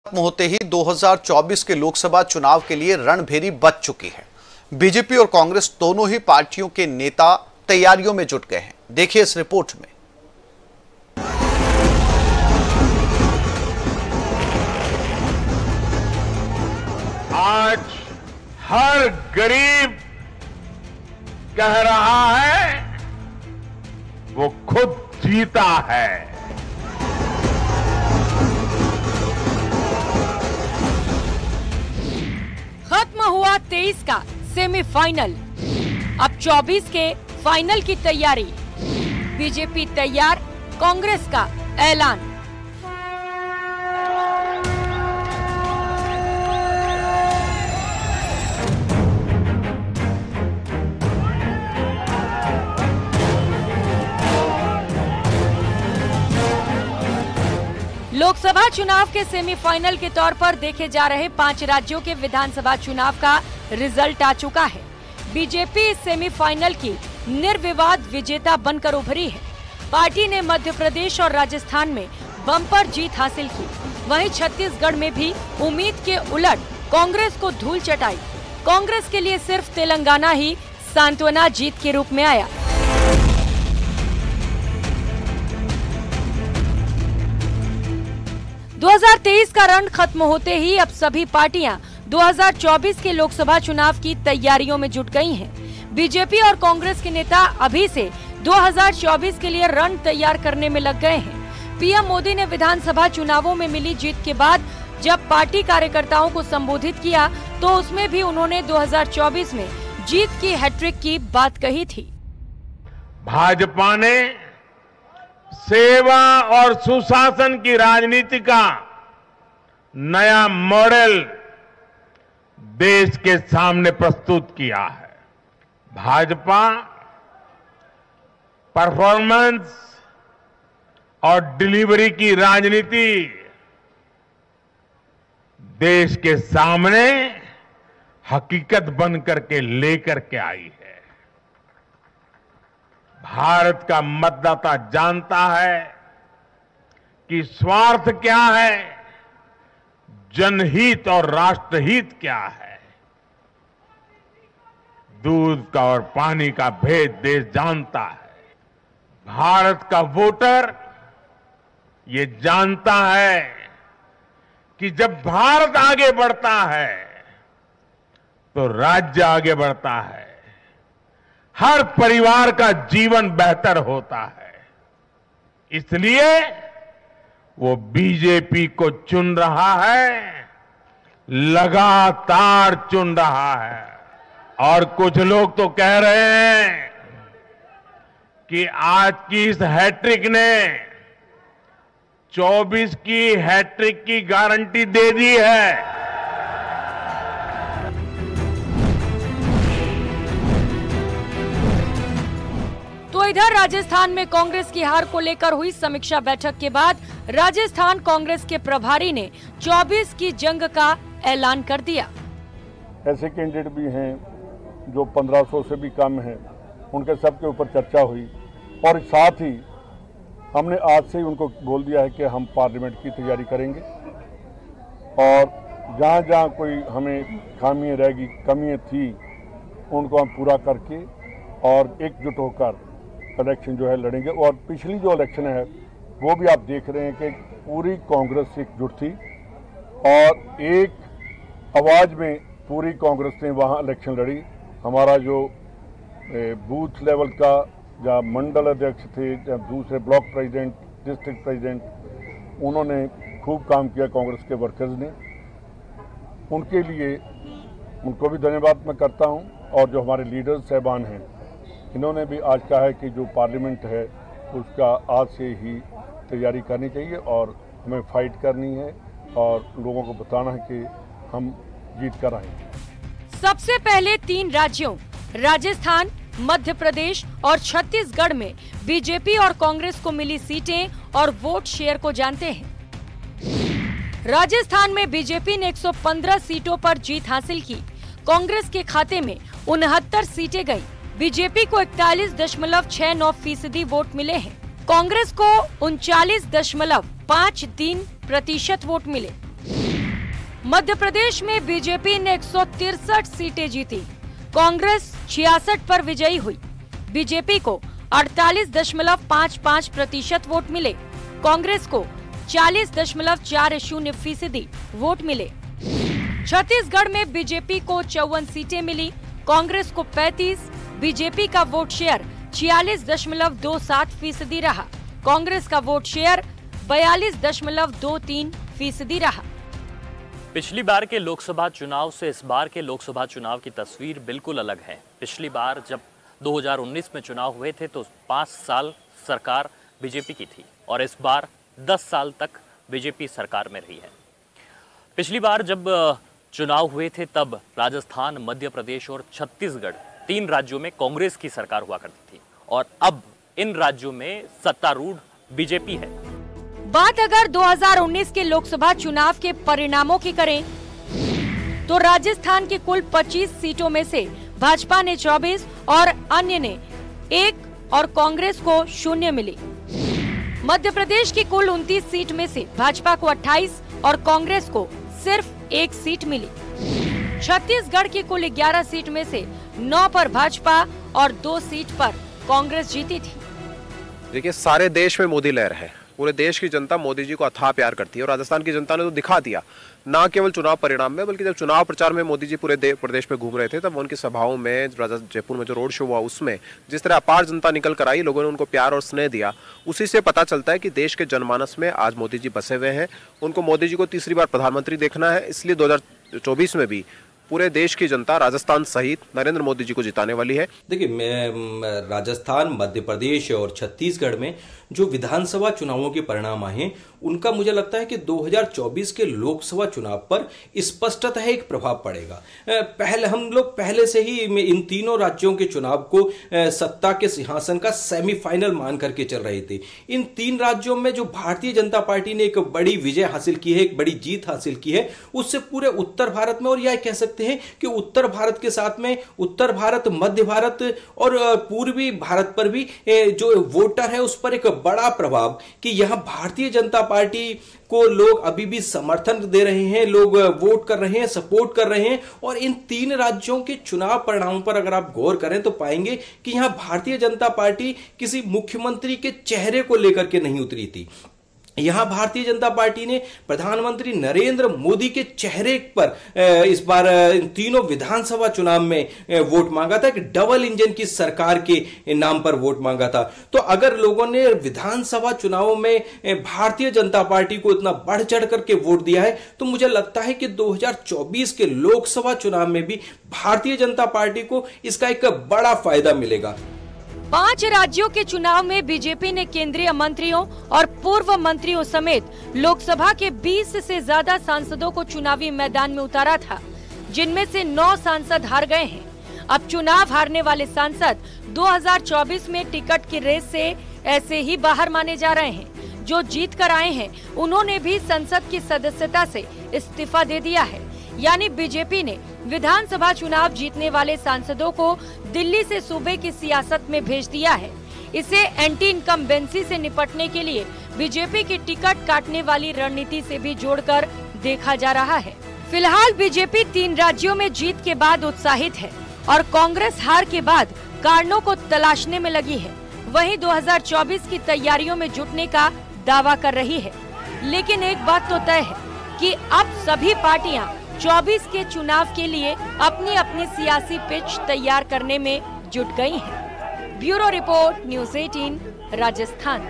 खत्म होते ही 2024 के लोकसभा चुनाव के लिए रणभेरी बज चुकी है। बीजेपी और कांग्रेस दोनों ही पार्टियों के नेता तैयारियों में जुट गए हैं। देखिए इस रिपोर्ट में। आज हर गरीब कह रहा है वो खुद जीता है। खत्म हुआ 23 का सेमीफाइनल, अब 24 के फाइनल की तैयारी। बीजेपी तैयार, कांग्रेस का ऐलान। लोकसभा चुनाव के सेमीफाइनल के तौर पर देखे जा रहे 5 राज्यों के विधानसभा चुनाव का रिजल्ट आ चुका है। बीजेपी इस सेमीफाइनल की निर्विवाद विजेता बनकर उभरी है। पार्टी ने मध्य प्रदेश और राजस्थान में बम्पर जीत हासिल की। वहीं छत्तीसगढ़ में भी उम्मीद के उलट कांग्रेस को धूल चटाई। कांग्रेस के लिए सिर्फ तेलंगाना ही सांत्वना जीत के रूप में आया। – 2023 का रण खत्म होते ही अब सभी पार्टियां 2024 के लोकसभा चुनाव की तैयारियों में जुट गई हैं। बीजेपी और कांग्रेस के नेता अभी से 2024 के लिए रण तैयार करने में लग गए हैं। पीएम मोदी ने विधानसभा चुनावों में मिली जीत के बाद जब पार्टी कार्यकर्ताओं को संबोधित किया तो उसमें भी उन्होंने 2024 में जीत की हैट्रिक की बात कही थी। भाजपा ने सेवा और सुशासन की राजनीति का नया मॉडल देश के सामने प्रस्तुत किया है। भाजपा परफॉर्मेंस और डिलीवरी की राजनीति देश के सामने हकीकत बन करके लेकर के आई है। भारत का मतदाता जानता है कि स्वार्थ क्या है, जनहित और राष्ट्रहित क्या है। दूध का और पानी का भेद देश जानता है। भारत का वोटर ये जानता है कि जब भारत आगे बढ़ता है तो राज्य आगे बढ़ता है, हर परिवार का जीवन बेहतर होता है। इसलिए वो बीजेपी को चुन रहा है, लगातार चुन रहा है। और कुछ लोग तो कह रहे हैं कि आज की इस हैट्रिक ने 24 की हैट्रिक की गारंटी दे दी है। तो इधर राजस्थान में कांग्रेस की हार को लेकर हुई समीक्षा बैठक के बाद राजस्थान कांग्रेस के प्रभारी ने 24 की जंग का ऐलान कर दिया। ऐसे कैंडिडेट भी हैं जो 1500 से भी कम हैं, उनके सबके ऊपर चर्चा हुई और साथ ही हमने आज से ही उनको बोल दिया है कि हम पार्लियामेंट की तैयारी करेंगे और जहाँ जहाँ कोई हमें खामियाँ रहेगी, कमियाँ थी, उनको हम पूरा करके और एकजुट होकर इलेक्शन जो है लड़ेंगे। और पिछली जो इलेक्शन है वो भी आप देख रहे हैं कि पूरी कांग्रेस एकजुट थी और एक आवाज़ में पूरी कांग्रेस ने वहाँ इलेक्शन लड़ी। हमारा जो बूथ लेवल का या मंडल अध्यक्ष थे या दूसरे ब्लॉक प्रेसिडेंट, डिस्ट्रिक्ट प्रेसिडेंट, उन्होंने खूब काम किया कांग्रेस के वर्कर्स ने। उनके लिए उनको भी धन्यवाद मैं करता हूँ। और जो हमारे लीडर्स साहबान हैं, इन्होंने भी आज कहा है कि जो पार्लियामेंट है उसका आज से ही तैयारी करनी चाहिए और हमें फाइट करनी है और लोगों को बताना है कि हम जीत कर आएंगे। सबसे पहले 3 राज्यों राजस्थान, मध्य प्रदेश और छत्तीसगढ़ में बीजेपी और कांग्रेस को मिली सीटें और वोट शेयर को जानते हैं। राजस्थान में बीजेपी ने 115 सीटों पर जीत हासिल की। कांग्रेस के खाते में 69 सीटें गई। बीजेपी को 41.69% वोट मिले हैं। कांग्रेस को 39.53% वोट मिले। मध्य प्रदेश में बीजेपी ने 163 सीटें जीती, कांग्रेस 66 पर विजयी हुई। बीजेपी को 48.55% वोट मिले, कांग्रेस को 40.40% वोट मिले। छत्तीसगढ़ में बीजेपी को 54 सीटें मिली, कांग्रेस को 35। बीजेपी का वोट शेयर 46.27% रहा, कांग्रेस का वोट शेयर 42.23% रहा। पिछली बार के लोकसभा चुनाव से इस बार के लोकसभा चुनाव की तस्वीर बिल्कुल अलग है। पिछली बार जब 2019 में चुनाव हुए थे तो 5 साल सरकार बीजेपी की थी और इस बार 10 साल तक बीजेपी सरकार में रही है। पिछली बार जब चुनाव हुए थे तब राजस्थान, मध्य प्रदेश और छत्तीसगढ़ 3 राज्यों में कांग्रेस की सरकार हुआ करती थी और अब इन राज्यों में सत्तारूढ़ बीजेपी है। बात अगर 2019 के लोकसभा चुनाव के परिणामों की करें तो राजस्थान के कुल 25 सीटों में से भाजपा ने 24 और अन्य ने 1 और कांग्रेस को 0 मिली। मध्य प्रदेश की कुल 29 सीट में से भाजपा को 28 और कांग्रेस को सिर्फ 1 सीट मिली। छत्तीसगढ़ की कुल 11 सीट में से 9 पर भाजपा और 2 सीट पर कांग्रेस जीती थी। देखिए, सारे देश में मोदी लहर है, पूरे देश की जनता मोदी जी को अथाह प्यार करती है और राजस्थान की जनता ने तो दिखा दिया, ना केवल चुनाव परिणाम में बल्कि जब चुनाव प्रचार में मोदी जी पूरे प्रदेश में घूम रहे थे तब उनकी सभाओं में, जयपुर में जो रोड शो हुआ उसमें जिस तरह अपार जनता निकल कर आई, लोगों ने उनको प्यार और स्नेह दिया, उसी से पता चलता है कि देश के जनमानस में आज मोदी जी बसे हुए हैं। उनको मोदी जी को तीसरी बार प्रधानमंत्री देखना है, इसलिए 2024 में भी पूरे देश की जनता राजस्थान सहित नरेंद्र मोदी जी को जिताने वाली है। देखिए, राजस्थान, मध्य प्रदेश और छत्तीसगढ़ में जो विधानसभा चुनावों के परिणाम आए हैं उनका मुझे लगता है कि 2024 के लोकसभा चुनाव पर स्पष्टतः एक प्रभाव पड़ेगा। हम लोग पहले से ही इन तीनों राज्यों के चुनाव को सत्ता के सिंहासन का सेमीफाइनल मान करके चल रहे थे। इन 3 राज्यों में जो भारतीय जनता पार्टी ने एक बड़ी विजय हासिल की है, एक बड़ी जीत हासिल की है, उससे पूरे उत्तर भारत में और यह कह सकते हैं कि उत्तर भारत के साथ में उत्तर भारत, मध्य भारत और पूर्वी भारत पर भी जो वोटर है उस पर एक बड़ा प्रभाव कि यहां भारतीय जनता पार्टी को लोग अभी भी समर्थन दे रहे हैं, लोग वोट कर रहे हैं, सपोर्ट कर रहे हैं। और इन 3 राज्यों के चुनाव परिणामों पर अगर आप गौर करें तो पाएंगे कि यहां भारतीय जनता पार्टी किसी मुख्यमंत्री के चेहरे को लेकर के नहीं उतरी थी। यहां भारतीय जनता पार्टी ने प्रधानमंत्री नरेंद्र मोदी के चेहरे पर इस बार इन तीनों विधानसभा चुनाव में वोट मांगा था कि डबल इंजन की सरकार के नाम पर वोट मांगा था। तो अगर लोगों ने विधानसभा चुनावों में भारतीय जनता पार्टी को इतना बढ़ चढ़ करके वोट दिया है तो मुझे लगता है कि 2024 के लोकसभा चुनाव में भी भारतीय जनता पार्टी को इसका एक बड़ा फायदा मिलेगा। 5 राज्यों के चुनाव में बीजेपी ने केंद्रीय मंत्रियों और पूर्व मंत्रियों समेत लोकसभा के 20 से ज्यादा सांसदों को चुनावी मैदान में उतारा था, जिनमें से 9 सांसद हार गए हैं। अब चुनाव हारने वाले सांसद 2024 में टिकट की रेस से ऐसे ही बाहर माने जा रहे हैं। जो जीत कर आए हैं उन्होंने भी संसद की सदस्यता से इस्तीफा दे दिया है। यानी बीजेपी ने विधानसभा चुनाव जीतने वाले सांसदों को दिल्ली से सूबे की सियासत में भेज दिया है। इसे एंटी इनकम्बेंसी से निपटने के लिए बीजेपी की टिकट काटने वाली रणनीति से भी जोड़कर देखा जा रहा है। फिलहाल बीजेपी 3 राज्यों में जीत के बाद उत्साहित है और कांग्रेस हार के बाद कारणों को तलाशने में लगी है। वहीं 2024 की तैयारियों में जुटने का दावा कर रही है। लेकिन एक बात तो तय है कि अब सभी पार्टियां 24 के चुनाव के लिए अपनी अपनी सियासी पिच तैयार करने में जुट गई हैं। Bureau report, news 18, Rajasthan.